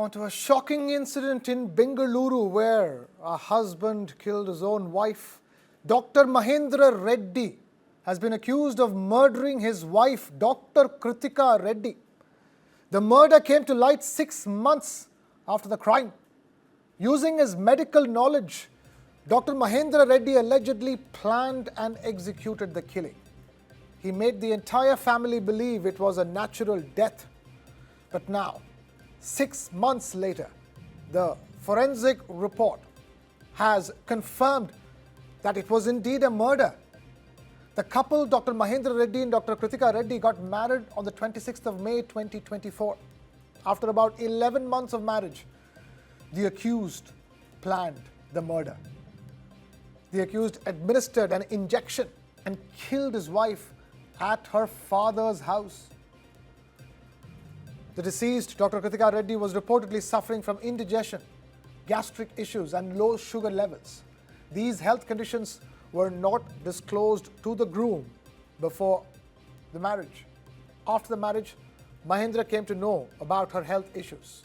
Onto a shocking incident in Bengaluru where a husband killed his own wife. Dr. Mahendra Reddy has been accused of murdering his wife, Dr. Kruthika Reddy. The murder came to light 6 months after the crime. Using his medical knowledge, Dr. Mahendra Reddy allegedly planned and executed the killing. He made the entire family believe it was a natural death. But now, 6 months later, the forensic report has confirmed that it was indeed a murder. The couple, Dr. Mahendra Reddy and Dr. Kruthika Reddy, got married on the 26th of May 2024. After about 11 months of marriage, the accused planned the murder. The accused administered an injection and killed his wife at her father's house. The deceased, Dr. Kruthika Reddy, was reportedly suffering from indigestion, gastric issues and low sugar levels. These health conditions were not disclosed to the groom before the marriage. After the marriage, Mahendra came to know about her health issues.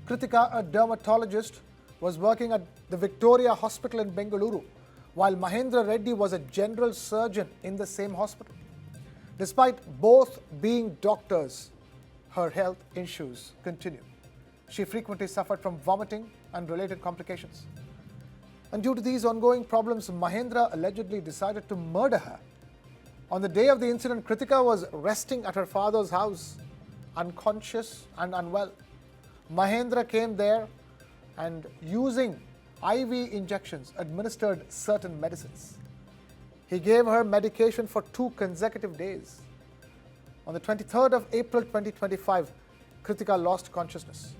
Kruthika, a dermatologist, was working at the Victoria Hospital in Bengaluru, while Mahendra Reddy was a general surgeon in the same hospital. Despite both being doctors, her health issues continue. She frequently suffered from vomiting and related complications. And due to these ongoing problems, Mahendra allegedly decided to murder her. On the day of the incident, Kruthika was resting at her father's house, unconscious and unwell. Mahendra came there and, using IV injections, administered certain medicines. He gave her medication for 2 consecutive days. On the 23rd of April 2025, Kruthika lost consciousness.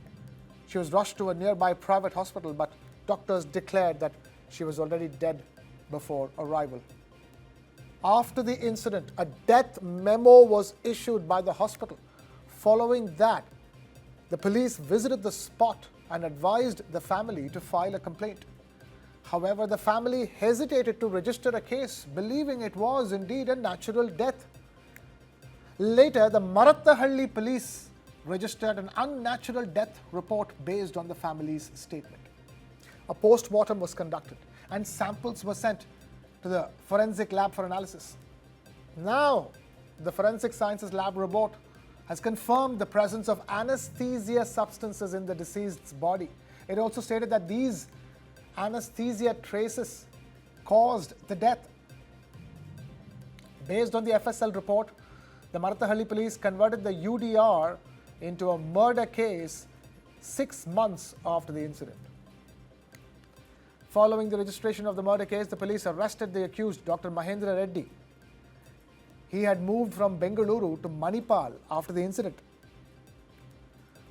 She was rushed to a nearby private hospital, but doctors declared that she was already dead before arrival. After the incident, a death memo was issued by the hospital. Following that, the police visited the spot and advised the family to file a complaint. However, the family hesitated to register a case, believing it was indeed a natural death. Later, the Marattahalli police registered an unnatural death report based on the family's statement. A post-mortem was conducted and samples were sent to the forensic lab for analysis. Now, the forensic sciences lab report has confirmed the presence of anesthesia substances in the deceased's body. It also stated that these anesthesia traces caused the death. Based on the FSL report, the Marattahalli police converted the UDR into a murder case 6 months after the incident. Following the registration of the murder case, the police arrested the accused, Dr. Mahendra Reddy. He had moved from Bengaluru to Manipal after the incident.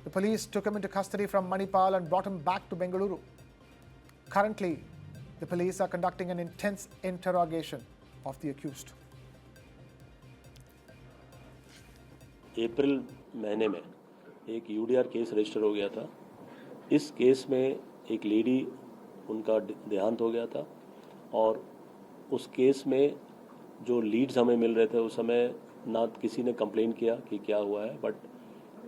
The police took him into custody from Manipal and brought him back to Bengaluru. Currently, the police are conducting an intense interrogation of the accused. अप्रैल महीने में एक यूडीआर case register हो गया था. इस case में एक lady, उनका देहांत हो गया था और उस केस में जो लीड्स हमें मिल रहे थे उस समय ना किसी ने कंप्लेन किया कि क्या हुआ है, बट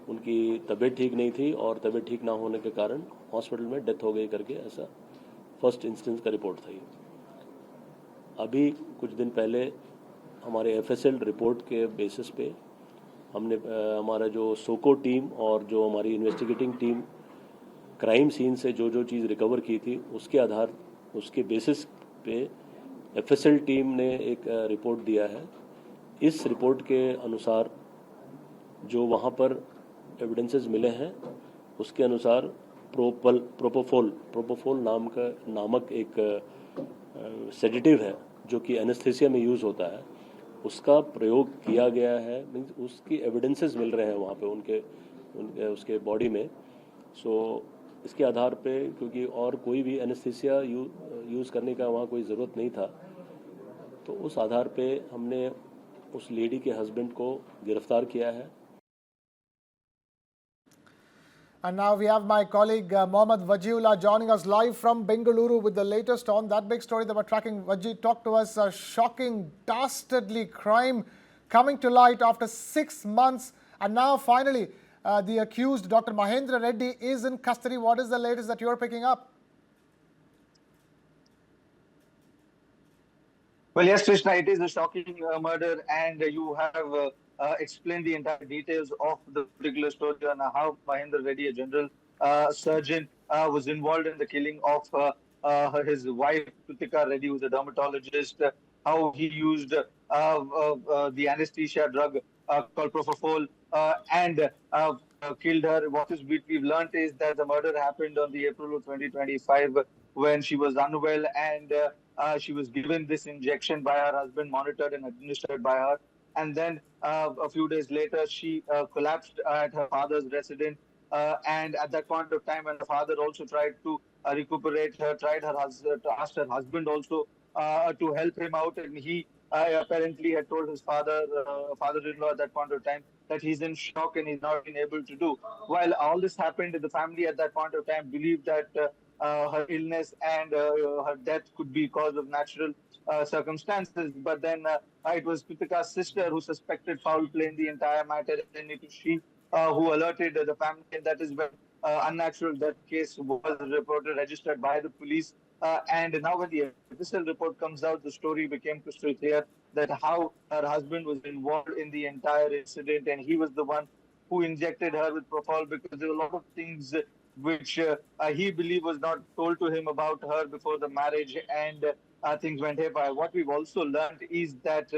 उनकी तबीयत ठीक नहीं थी और तबीयत ठीक ना होने के कारण हॉस्पिटल में डेथ हो गई करके ऐसा फर्स्ट इंस्टेंस का रिपोर्ट था. अभी कुछ दिन पहले हमारे एफएसएल रिपोर्ट के बेसिस पे हमने हमारा जो सोको टीम और जो हमारी इन्वेस्टिगेटिंग टीम क्राइम सीन से जो चीज़ रिकवर की थी उसके बेसिस पे एफएसएल टीम ने एक रिपोर्ट दिया है. इस रिपोर्ट के अनुसार जो वहाँ पर एविडेंसेस मिले हैं उसके अनुसार प्रोपोफोल नामक एक सेडेटिव है जो कि एनेस्थीसिया में यूज़ होता है, उसका प्रयोग किया गया है. मीन्स उसकी एविडेंसेस मिल रहे हैं वहाँ पे उसके बॉडी में. इसके आधार पे, क्योंकि और कोई भी एनेस्थीसिया यूज़ करने का वहाँ कोई ज़रूरत नहीं था, तो उस आधार पे हमने उस लेडी के हस्बैंड को गिरफ्तार किया है. And now we have my colleague Mohammad Wajiullah joining us live from Bengaluru with the latest on that big story that we're tracking. Waji, talk to us. A shocking, dastardly crime coming to light after 6 months. And now finally, the accused, Dr. Mahendra Reddy, is in custody. What is the latest that you're picking up? Well, yes, Krishna, it is a shocking murder, and you have explained the entire details of the particular story on how Mahendra Reddy, a general surgeon, was involved in the killing of his wife, Kruthika Reddy, who's a dermatologist, how he used the anesthesia drug called propofol and killed her. We've learned is that the murder happened on the April of 2025 when she was unwell and she was given this injection by her husband, monitored and administered by her. And then a few days later, she collapsed at her father's residence. And at that point of time, when her father also tried to recuperate her, asked her husband also to help him out, and he apparently had told his father-in-law at that point of time that he's in shock and he's not been able to do. While all this happened, the family at that point of time believed that her illness and her death could be cause of natural circumstances. But then it was Kritika's sister who suspected foul play in the entire matter, and it was she who alerted the family, and that is when unnatural death case was registered by the police. And now when the FSL report comes out, the story became crystal clear that how her husband was involved in the entire incident, and he was the one who injected her with propofol because there were a lot of things which he believed was not told to him about her before the marriage, and things went haywire. What we've also learned is that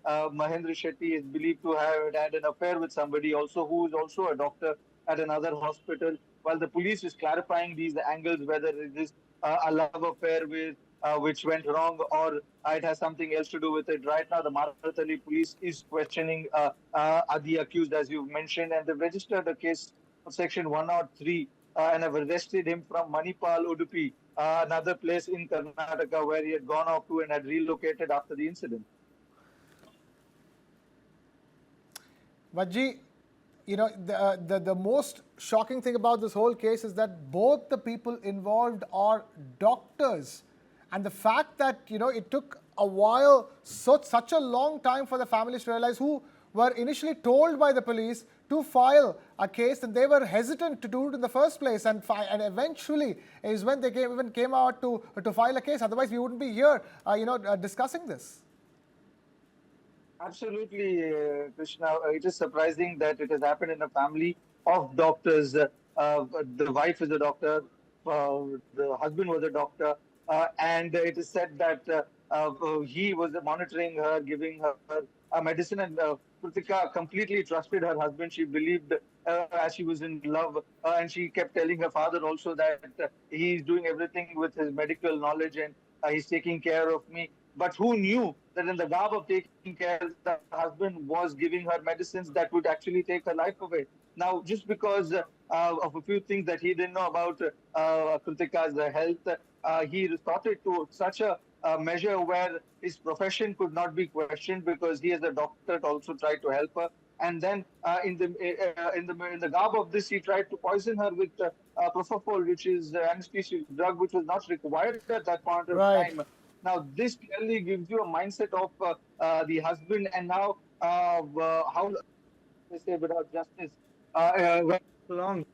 Mahendra Shetty is believed to have had an affair with somebody also who is also a doctor at another hospital. While the police is clarifying these angles, whether it is a love affair with which went wrong or it has something else to do with it. Right now, the Maratali police is questioning the accused, as you've mentioned, and they've registered a case of Section 103 and have arrested him from Manipal, Udupi, another place in Karnataka where he had gone off to and had relocated after the incident. Vajji, the most shocking thing about this whole case is that both the people involved are doctors. And the fact that, it took a while, such a long time for the families to realize, who were initially told by the police to file a case, and they were hesitant to do it in the first place, and eventually is when they came out to file a case. Otherwise, we wouldn't be here, discussing this. Absolutely, Krishna. It is surprising that it has happened in a family of doctors. The wife is a doctor, the husband was a doctor, and it is said that he was monitoring her, giving her medicine, and Kruthika completely trusted her husband. She believed as she was in love, and she kept telling her father also that he's doing everything with his medical knowledge and he's taking care of me. But who knew that in the garb of taking care, the husband was giving her medicines that would actually take her life away. Now, just because of a few things that he didn't know about Krutika's health, he resorted to such a measure where his profession could not be questioned because he, as a doctor, also tried to help her. And then, in the garb of this, he tried to poison her with propofol, which is anesthesia drug, which was not required at that point of time. Now, this clearly gives you a mindset of the husband, and now how they say without justice went along,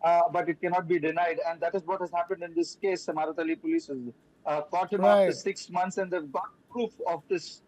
but it cannot be denied, and that is what has happened in this case. Maratali police has caught him after 6 months, and they've got proof of this